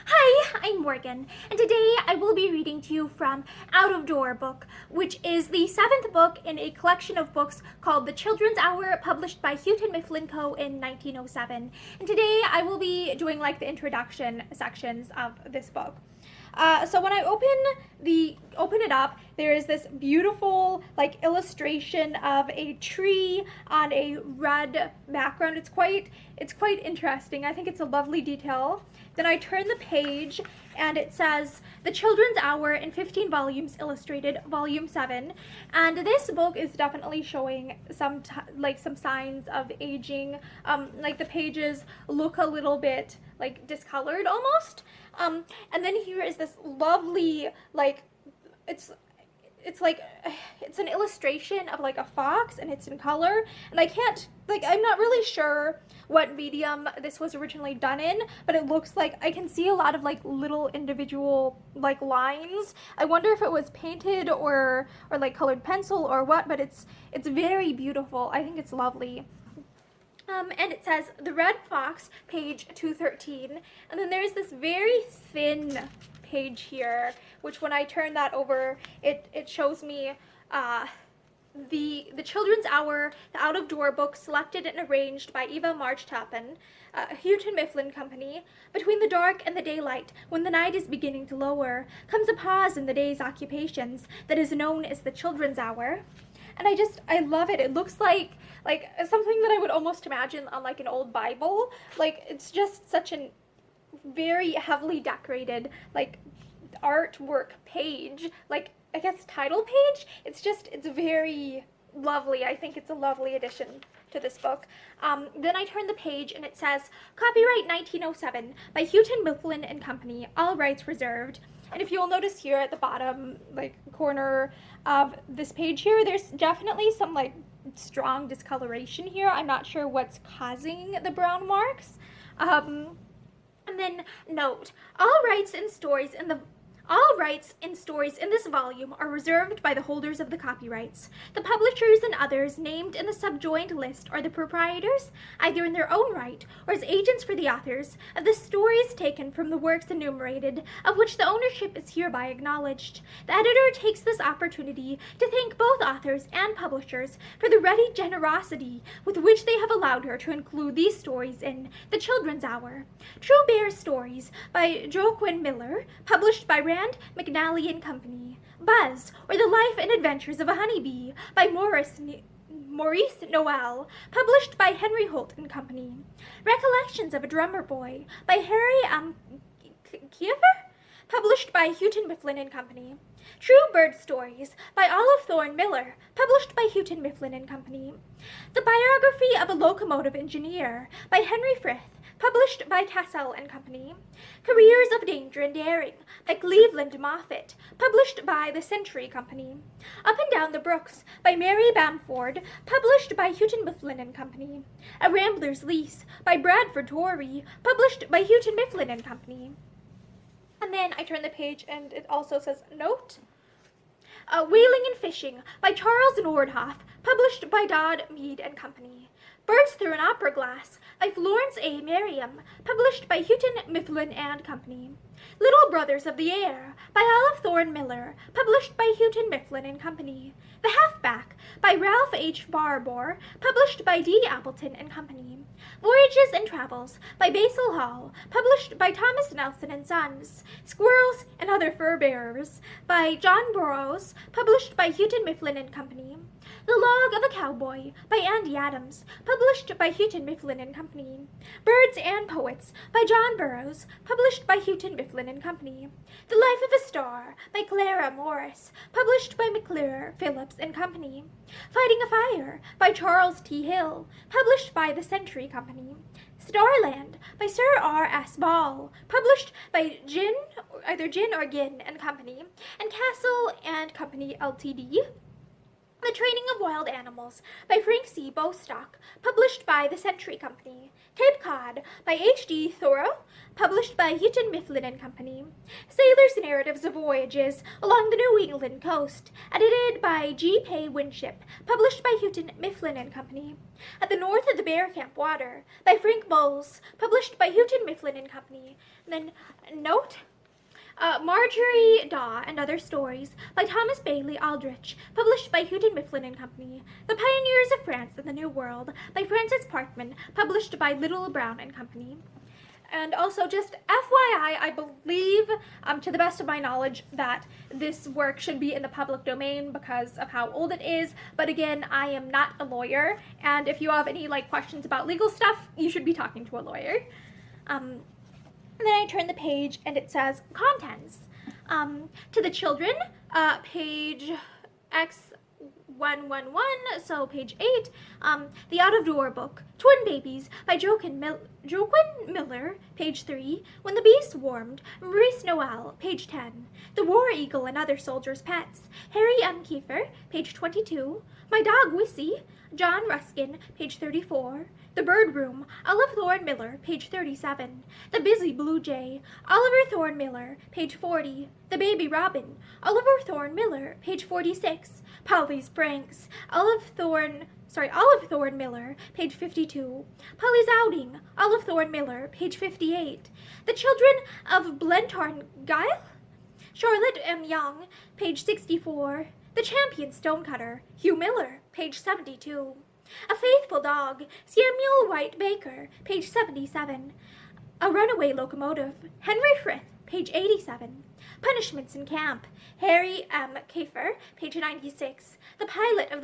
Hi, I'm Morgan, and today I will be reading to you from Out of Door book, which is the 7th book in a collection of books called The Children's Hour, published by Houghton Mifflin Co. in 1907. And today I will be doing like the introduction sections of this book. So when I open it up, there is this beautiful like illustration of a tree on a red background. It's quite interesting. I think it's a lovely detail. Then I turn the page and it says The Children's Hour in 15 volumes illustrated, volume 7. And this book is definitely showing some signs of aging. Like the pages look a little bit like discolored almost. And then here is this lovely it's an illustration of like a fox, and it's in color, and I'm not really sure what medium this was originally done in, but it looks like I can see a lot of like little individual like lines. I wonder if it was painted or like colored pencil or what, but it's very beautiful. I think it's lovely. And it says The Red Fox, page 213, and then there's this very thin page here, which when I turn that over, it shows me the Children's Hour, the out-of-door book selected and arranged by Eva March Tappan, Houghton Mifflin Company. Between the dark and the daylight, when the night is beginning to lower, comes a pause in the day's occupations that is known as the Children's Hour. And I love it. It looks like something that I would almost imagine on like an old Bible. Like it's just such a very heavily decorated like artwork page, like I guess title page. It's very lovely. I think it's a lovely addition to this book. Then I turn the page and it says copyright 1907 by Houghton Mifflin and Company, all rights reserved. And if you'll notice here at the bottom like corner of this page here, there's definitely some like strong discoloration here. I'm not sure what's causing the brown marks. And then note, all rights in stories in this volume are reserved by the holders of the copyrights. The publishers and others named in the subjoined list are the proprietors, either in their own right or as agents for the authors, of the stories taken from the works enumerated, of which the ownership is hereby acknowledged. The editor takes this opportunity to thank both authors and publishers for the ready generosity with which they have allowed her to include these stories in The Children's Hour. True Bear Stories by Joaquin Miller, published by Rand McNally and Company. Buzz, or the Life and Adventures of a Honeybee by Maurice Noel, published by Henry Holt and Company. Recollections of a Drummer Boy by Harry Kiefer, published by Houghton Mifflin and Company. True Bird Stories by Olive Thorne Miller, published by Houghton Mifflin and Company. The Biography of a Locomotive Engineer by Henry Frith, published by Cassell and Company. Careers of Danger and Daring by Cleveland Moffett, published by the Century Company. Up and Down the Brooks by Mary Bamford, published by Houghton Mifflin and Company. A Rambler's Lease by Bradford Torrey, published by Houghton Mifflin and Company. And then I turn the page and it also says note. Whaling and Fishing by Charles Nordhoff, published by Dodd, Mead and Company. Birds Through an Opera Glass by Florence A. Merriam, published by Houghton Mifflin and Company. Little Brothers of the Air by Olive Thorne Miller, published by Houghton Mifflin and Company. The Halfback by Ralph H. Barbour, published by D. Appleton and Company. Voyages and Travels by Basil Hall, published by Thomas Nelson and Sons. Squirrels and Other Fur Bearers by John Burroughs, published by Houghton Mifflin and Company. The Log of a Cowboy by Andy Adams, published by Houghton Mifflin and Company. Birds and Poets by John Burroughs, published by Houghton Mifflin and Company. The Life of a Star by Clara Morris, published by McClure, Phillips and Company. Fighting a Fire by Charles T. Hill, published by the Century Company. Starland by Sir R. S. Ball, published by either Gin or Ginn and Company, and Castle and Company Ltd. The Training of Wild Animals by Frank C. Bostock, published by the Century Company. Cape Cod by H.D. Thoreau, published by Houghton Mifflin and Company. Sailors' Narratives of Voyages Along the New England Coast, edited by G. Pay Winship, published by Houghton Mifflin and Company. At the North of the Bear Camp Water by Frank Bowles, published by Houghton Mifflin and Company. And then note, Marjorie Daw and Other Stories by Thomas Bailey Aldrich, published by Houghton Mifflin and Company. The Pioneers of France and the New World by Francis Parkman, published by Little Brown and Company. And also, just FYI, I believe, to the best of my knowledge, that this work should be in the public domain because of how old it is. But again, I am not a lawyer, and if you have any questions about legal stuff, you should be talking to a lawyer. And then I turn the page and it says contents. To the children, page X111, so page 8, The Out of Door Book, Twin Babies by Joaquin Miller, page 3, When the Bee Swarmed, Maurice Noel, page 10, The War Eagle and Other Soldiers' Pets, Harry M. Kiefer, page 22, My Dog Wissy, John Ruskin, page 34, The Bird Room, Olive Thorne Miller, page 37, The Busy Blue Jay, Oliver Thorne Miller, page 40, The Baby Robin, Oliver Thorne Miller, page 46, Polly's Pranks, Olive Thorne Miller, page 52, Polly's Outing, Olive Thorne Miller, page 58, The Children of Blentarngyl, Charlotte M. Young, page 64, The Champion Stonecutter, Hugh Miller, page 72. A Faithful Dog, Samuel White Baker, page 77. A Runaway Locomotive, Henry Frith, page 87. Punishments in Camp, Harry M. Kiefer, page 96. The Pilot of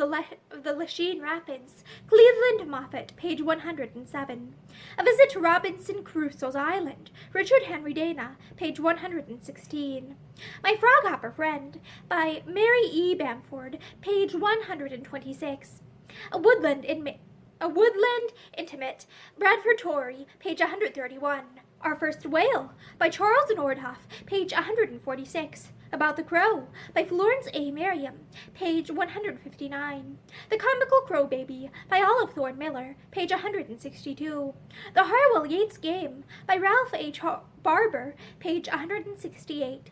the Lachine Rapids, Cleveland Moffat, page 107. A Visit to Robinson Crusoe's Island, Richard Henry Dana, page 116. My Froghopper Friend, by Mary E. Bamford, page 126. A Woodland Intimate, Bradford Torrey, page 131. Our First Whale, by Charles Nordhoff, page 146. About the Crow, by Florence A. Merriam, page 159. The Comical Crow Baby, by Olive Thorne Miller, page 162. The Harwell Yates Game, by Ralph H. Barber, page 168.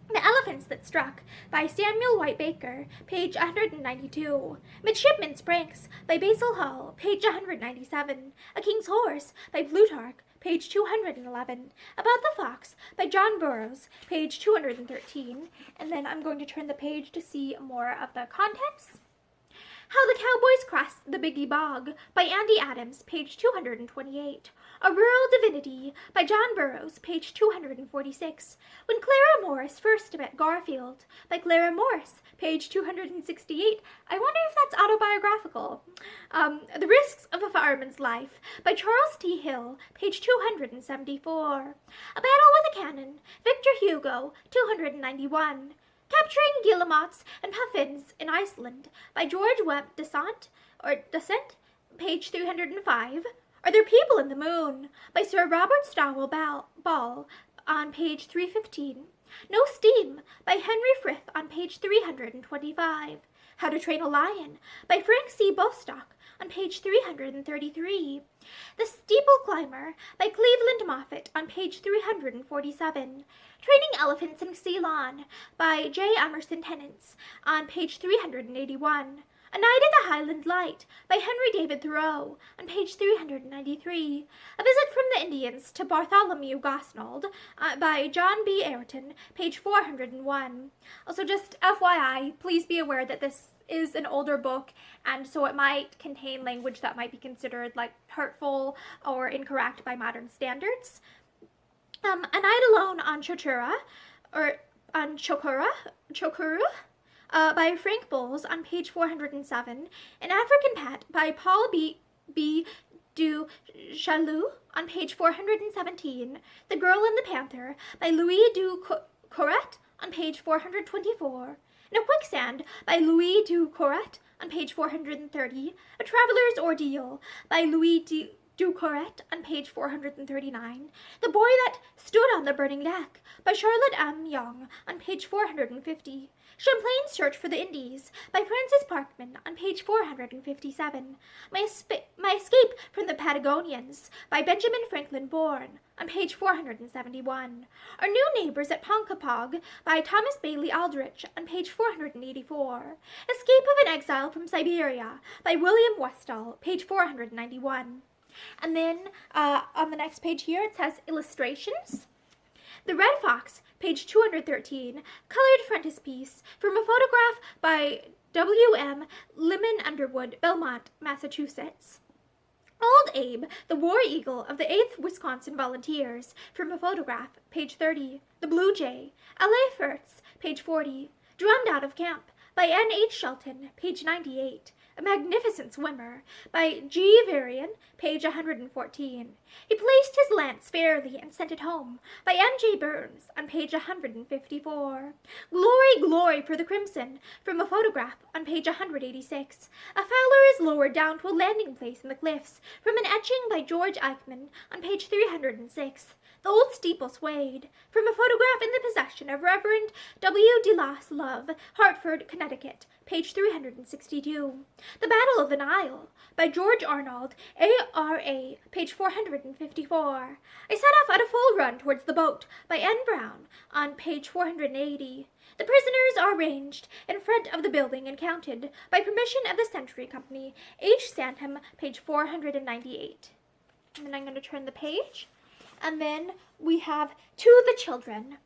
The Elephants That Struck, by Samuel White Baker, page 192. Midshipman's Pranks, by Basil Hall, page 197. A King's Horse, by Plutarch, page 211. About the Fox, by John Burroughs, page 213. And then I'm going to turn the page to see more of the contents. How the Cowboys Crossed the Biggie Bog, by Andy Adams, page 228. A Rural Divinity, by John Burroughs, page 246. When Clara Morris First Met Garfield, by Clara Morris, page 268. I wonder if that's autobiographical. The Risks of a Fireman's Life, by Charles T. Hill, page 274. A Battle with a Cannon, Victor Hugo, 291. Capturing Guillemots and Puffins in Iceland, by George Webb Dasent, page 305. Are There People in the Moon, by Sir Robert Stowell Ball, on page 315. No Steam, by Henry Frith, on page 325. How to Train a Lion, by Frank C. Bostock, on page 333. The Steeple Climber, by Cleveland Moffat, on page 347. Training Elephants in Ceylon, by J. Emerson Tennant, on page 381. A Night at the Highland Light, by Henry David Thoreau, on page 393. A Visit from the Indians to Bartholomew Gosnold, by John B. Ayrton, page 401. Also, just FYI, please be aware that this is an older book, and so it might contain language that might be considered hurtful or incorrect by modern standards. A Night Alone on Chokura, by Frank Bowles, on page 407. An African Pet, by Paul B. du Chaillu, on page 417. The Girl and the Panther, by Louis du Coret, on page 424. In a Quicksand, by Louis du Coret, on page 430. A Traveler's Ordeal, by Louis du Coret, on page 439. The Boy That Stood on the Burning Deck, by Charlotte M. Young on page 450. Champlain's Search for the Indies by Francis Parkman on page 457. My Escape from the Patagonians by Benjamin Franklin Bourne on page 471. Our New Neighbors at Ponkapog by Thomas Bailey Aldrich on page 484. Escape of an Exile from Siberia by William Westall, page 491. And then on the next page here it says Illustrations. The Red Fox, page 213, colored frontispiece from a photograph by W.M. Lyman Underwood, Belmont, Massachusetts. Old Abe, the War Eagle of the 8th Wisconsin Volunteers, from a photograph, page 30. The Blue Jay, L.A. Furts, page 40. Drummed Out of Camp, by N. H. Shelton, page 98. A Magnificent Swimmer, by G. Varian, page 114. He placed his lance fairly and sent it home, by N. J. Burns, on page 154. Glory, Glory for the Crimson, from a photograph, on page 186. A Fowler is lowered down to a landing place in the cliffs, from an etching by George Eichmann, on page 306. The Old Steeple Swayed, from a photograph in the possession of Reverend W. DeLoss Love, Hartford, Connecticut, page 362. The Battle of the Nile, by George Arnold, A.R.A., page 454. I set off at a full run towards the boat, by N. Brown, on page 480. The prisoners are ranged in front of the building and counted, by permission of the Century Company, H. Sandham, page 498. And then I'm going to turn the page. And then we have To the Children.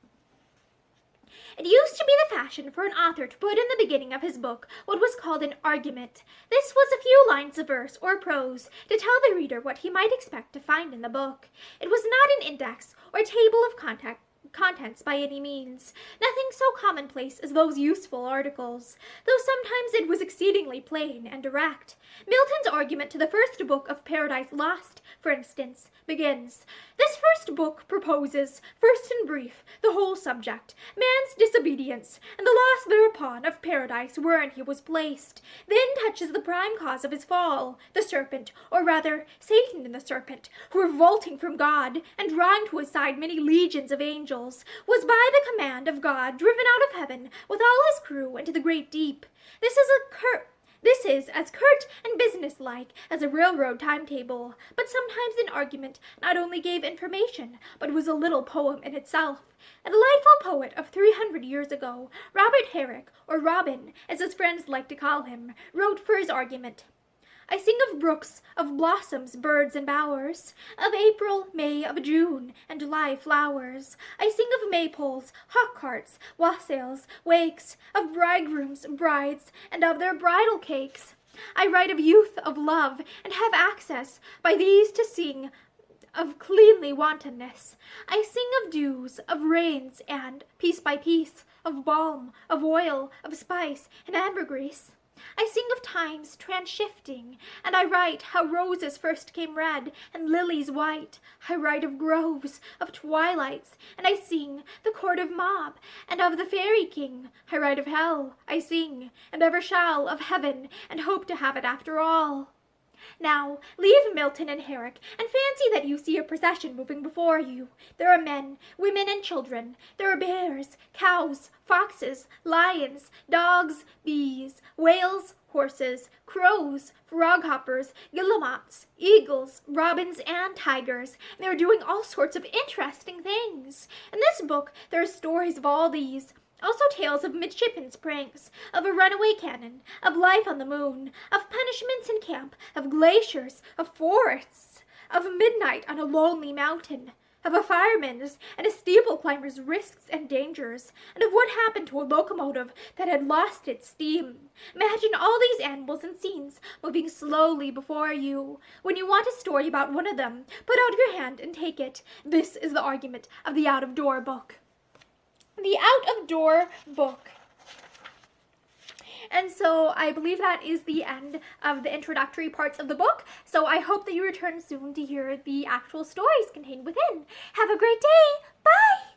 It used to be the fashion for an author to put in the beginning of his book what was called an argument. This was a few lines of verse or prose to tell the reader what he might expect to find in the book. It was not an index or table of contents by any means, nothing so commonplace as those useful articles, though sometimes it was exceedingly plain and direct. Milton's argument to the first book of Paradise Lost, for instance, begins, "This first book proposes, first in brief, the whole subject, man's disobedience, and the loss thereupon of paradise wherein he was placed, then touches the prime cause of his fall, the serpent, or rather Satan and the serpent, who revolting from God, and drawing to his side many legions of angels, was by the command of God driven out of heaven with all his crew into the great deep. This is as curt and businesslike as a railroad timetable, but sometimes an argument not only gave information, but was a little poem in itself. A delightful poet of 300 years ago, Robert Herrick, or Robin, as his friends like to call him, wrote for his argument, I sing of brooks, of blossoms, birds, and bowers, of April, May, of June, and July flowers. I sing of maypoles, hawk carts, wassails, wakes, of bridegrooms, brides, and of their bridal cakes. I write of youth, of love, and have access by these to sing of cleanly wantonness. I sing of dews, of rains, and, piece by piece, of balm, of oil, of spice, and ambergris. I sing of times trans-shifting, and I write how roses first came red and lilies white. I write of groves, of twilights, and I sing the court of Mob, and of the fairy king. I write of hell, I sing, and ever shall, of heaven, and hope to have it after all. Now, leave Milton and Herrick, and fancy that you see a procession moving before you. There are men, women, and children. There are bears, cows, foxes, lions, dogs, bees, whales, horses, crows, froghoppers, guillemots, eagles, robins, and tigers. And they are doing all sorts of interesting things. In this book, there are stories of all these. Also tales of midshipmen's pranks, of a runaway cannon, of life on the moon, of punishments in camp, of glaciers, of forests, of midnight on a lonely mountain, of a fireman's and a steeple climber's risks and dangers, and of what happened to a locomotive that had lost its steam. Imagine all these animals and scenes moving slowly before you. When you want a story about one of them, put out your hand and take it. This is the argument of the out-of-door book. The out-of-door book. And so I believe that is the end of the introductory parts of the book. So I hope that you return soon to hear the actual stories contained within. Have a great day. Bye!